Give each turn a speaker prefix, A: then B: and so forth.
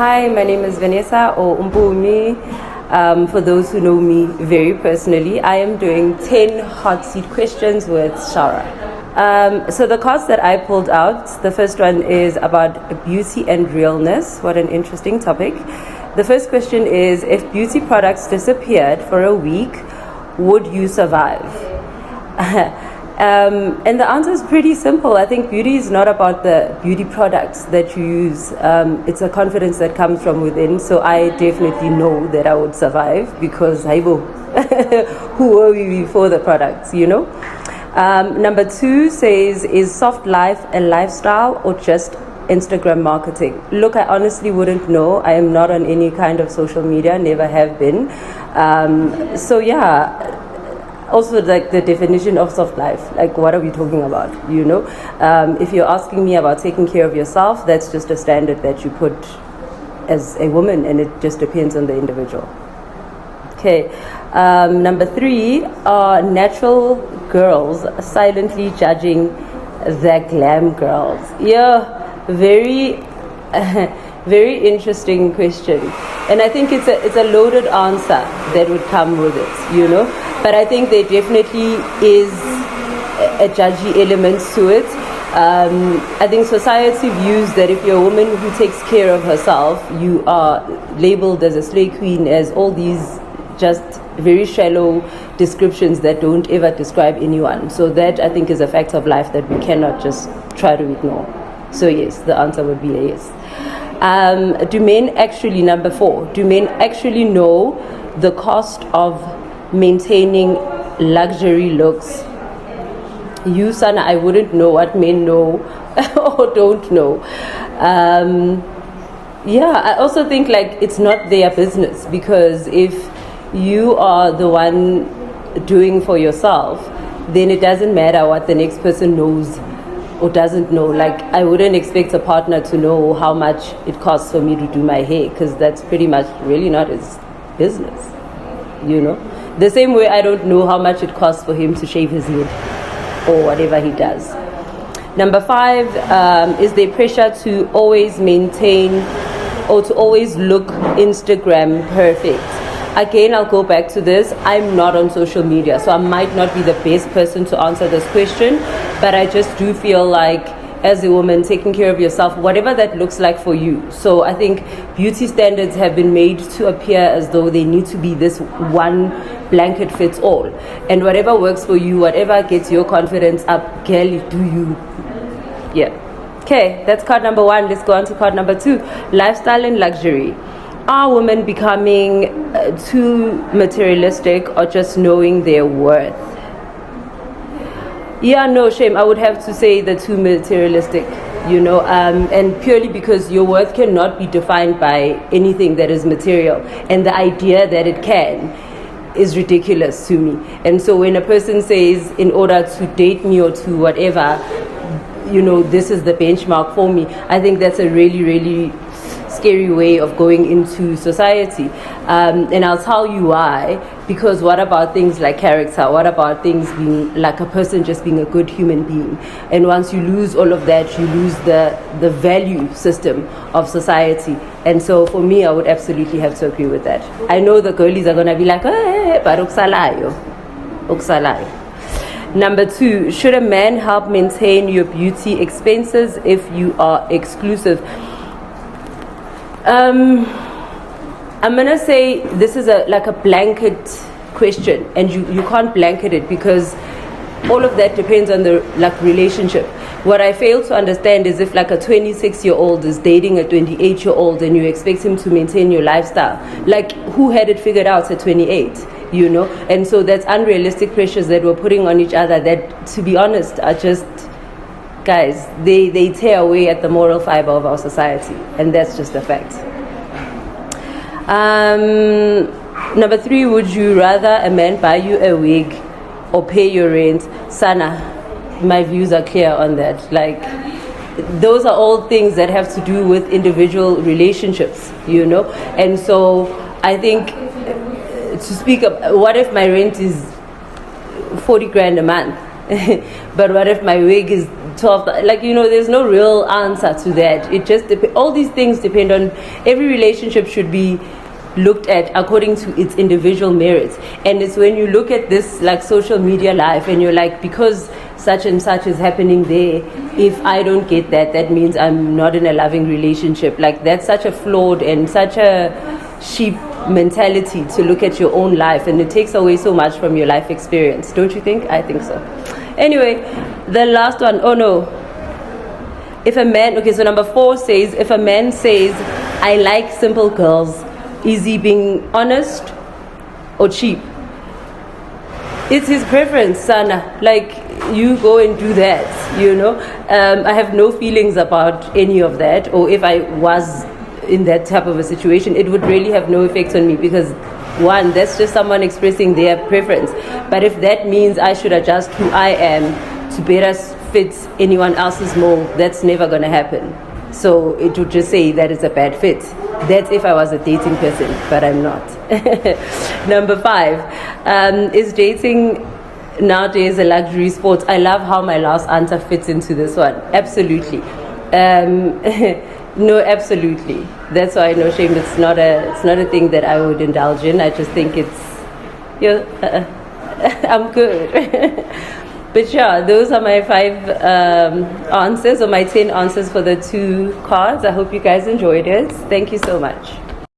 A: Hi, my name is Vanessa or Umpumi. For those who know me very personally, I am doing 10 hot seat questions with Shara. So the cards that I pulled out, the first one is about beauty and realness. What an interesting topic. The first question is, if beauty products disappeared for a week, would you survive? And the answer is pretty simple. I think beauty is not about the beauty products that you use. It's a confidence that comes from within. So I definitely know that I would survive because who were we before the products, you know? Number 2 says, is soft life a lifestyle or just Instagram marketing? Look, I honestly wouldn't know. I am not on any kind of social media, never have been. So yeah. Also, like the definition of soft life, like what are we talking about, you know? If you're asking me about taking care of yourself, that's just a standard that you put as a woman, and it just depends on the individual. Okay, number 3 are natural girls silently judging the glam girls. Yeah, very, very interesting question. And I think it's a loaded answer that would come with it, you know? But I think there definitely is a judgy element to it. I think society views that if you're a woman who takes care of herself, you are labeled as a slay queen, as all these just very shallow descriptions that don't ever describe anyone. So that, I think, is a fact of life that we cannot just try to ignore. So yes, the answer would be a yes. Do men actually, number 4, do men actually know the cost of maintaining luxury looks? You, Sana, I wouldn't know what men know or don't know. I also think like it's not their business, because if you are the one doing for yourself, then it doesn't matter what the next person knows or doesn't know. Like, I wouldn't expect a partner to know how much it costs for me to do my hair, because that's pretty much really not his business, you know? The same way I don't know how much it costs for him to shave his head or whatever he does. Number 5, is there pressure to always maintain or to always look Instagram perfect? Again, I'll go back to this. I'm not on social media, so I might not be the best person to answer this question, but I just do feel like, as a woman, taking care of yourself, whatever that looks like for you. So I think beauty standards have been made to appear as though they need to be this one blanket fits all. And whatever works for you, whatever gets your confidence up, girl, do you. Yeah. Okay, that's card number 1. Let's go on to card number 2. Lifestyle and luxury. Are women becoming too materialistic or just knowing their worth? Yeah, no, shame. I would have to say the too materialistic, you know, and purely because your worth cannot be defined by anything that is material. And the idea that it can is ridiculous to me. And so when a person says, in order to date me or to whatever, you know, this is the benchmark for me, I think that's a really, really scary way of going into society. And I'll tell you why. Because what about things like character? What about things being like a person just being a good human being? And once you lose all of that, you lose the value system of society. And so for me, I would absolutely have to agree with that. I know the girlies are going to be like, but uksalayo. Number 2, should a man help maintain your beauty expenses if you are exclusive? I'm gonna say this is like a blanket question, and you can't blanket it, because all of that depends on the relationship. What I fail to understand is if like a 26-year-old is dating a 28-year-old and you expect him to maintain your lifestyle, like who had it figured out at 28, you know? And so that's unrealistic pressures that we're putting on each other that, to be honest, are just, guys, they tear away at the moral fiber of our society, and that's just a fact. Number 3, would you rather a man buy you a wig or pay your rent? Sana, my views are clear on that. Like, those are all things that have to do with individual relationships, you know? And so I think to speak of, what if my rent is 40 grand a month? But what if my wig is 12, like, there's no real answer to that. It just all these things depend on, every relationship should be looked at according to its individual merits. And it's when you look at this like social media life and you're like, because such and such is happening there, if I don't get that, that means I'm not in a loving relationship. Like, that's such a flawed and such a cheap mentality to look at your own life, and it takes away so much from your life experience, don't you think? I think so. Anyway, the last one, oh no, if a man, okay, so number 4 says, if a man says, I like simple girls, is he being honest or cheap? It's his preference, Sana. Like, you go and do that, I have no feelings about any of that. Or if I was in that type of a situation, it would really have no effect on me, because one, that's just someone expressing their preference. But if that means I should adjust who I am to better fit anyone else's mold, that's never going to happen. So it would just say that it's a bad fit. That's if I was a dating person, but I'm not. Number 5, is dating nowadays a luxury sport? I love how my last answer fits into this one. Absolutely. No, absolutely. That's why, no shame, it's not a thing that I would indulge in. I just think it's, I'm good. But yeah, those are my 5 answers, or my 10 answers for the 2 cards. I hope you guys enjoyed it. Thank you so much.